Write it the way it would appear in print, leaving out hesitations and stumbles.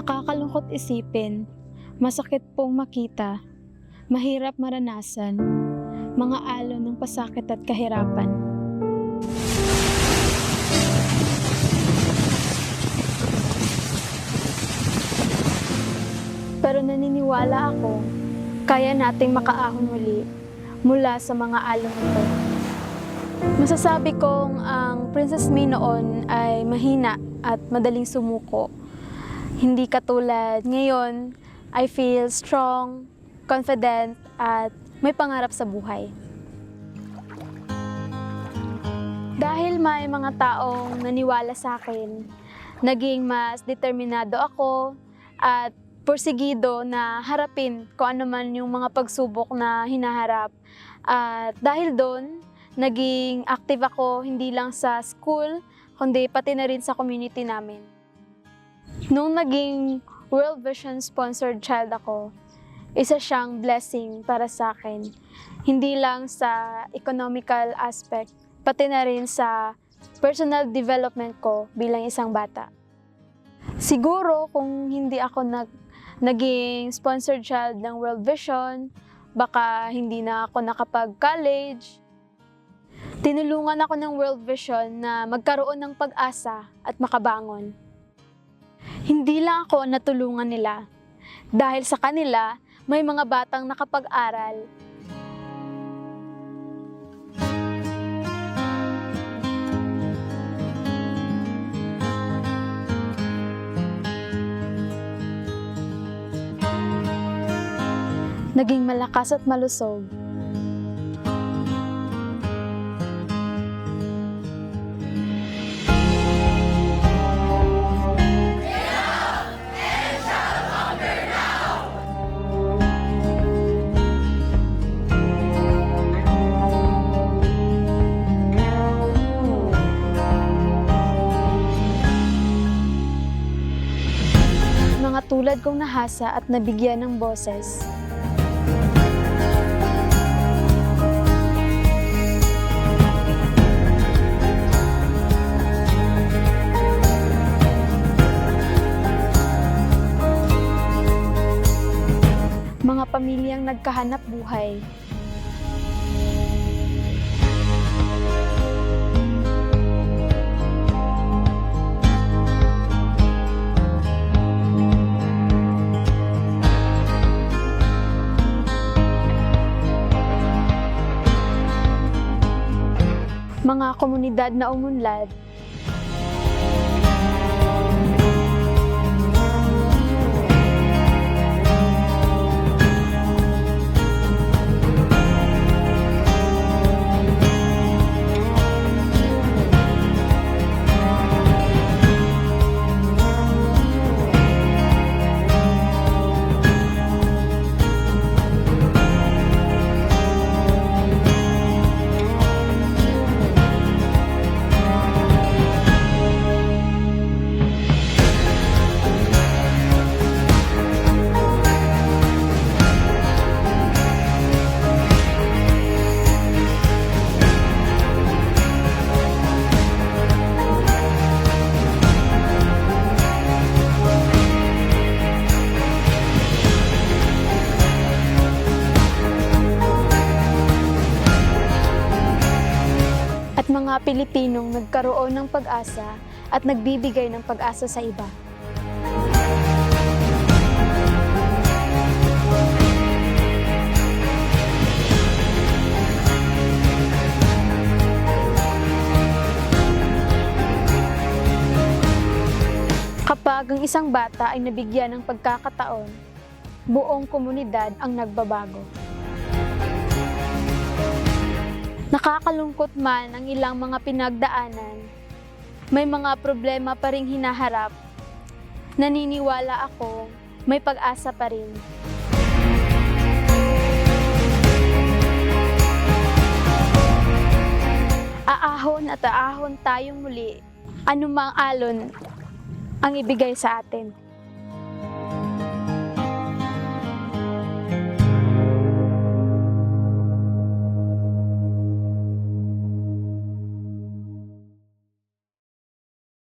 Nakakalungkot isipin, masakit pong makita, mahirap maranasan, mga alon ng pasakit at kahirapan. Pero naniniwala ako, kaya nating makaahon muli mula sa mga alon ito. Masasabi kong ang Princess May noon ay mahina at madaling sumuko. Hindi katulad ngayon, I feel strong, confident, at may pangarap sa buhay. Dahil may mga taong naniwala sa akin, naging mas determinado ako at porsigido na harapin kung ano man yung mga pagsubok na hinaharap. At dahil doon, naging active ako hindi lang sa school, kundi pati na rin sa community namin. Nung naging World Vision sponsored child ako, isa siyang blessing para sa akin. Hindi lang sa economical aspect, pati na rin sa personal development ko bilang isang bata. Siguro kung hindi ako naging sponsored child ng World Vision, baka hindi na ako nakapag-college. Tinulungan ako ng World Vision na magkaroon ng pag-asa at makabangon. Hindi lang ako natulungan nila. Dahil sa kanila, may mga batang nakapag-aral. Naging malakas at malusog. Mga tulad kong nahasa at nabigyan ng boses. Mga pamilyang nagkahanap buhay. Mga komunidad na umunlad. At mga Pilipinong nagkaroon ng pag-asa at nagbibigay ng pag-asa sa iba. Kapag ang isang bata ay nabigyan ng pagkakataon, buong komunidad ang nagbabago. Nakakalungkot man ang ilang mga pinagdaanan, may mga problema pa ring hinaharap, naniniwala ako may pag-asa pa rin. Aahon at aahon tayong muli, anumang alon ang ibigay sa atin.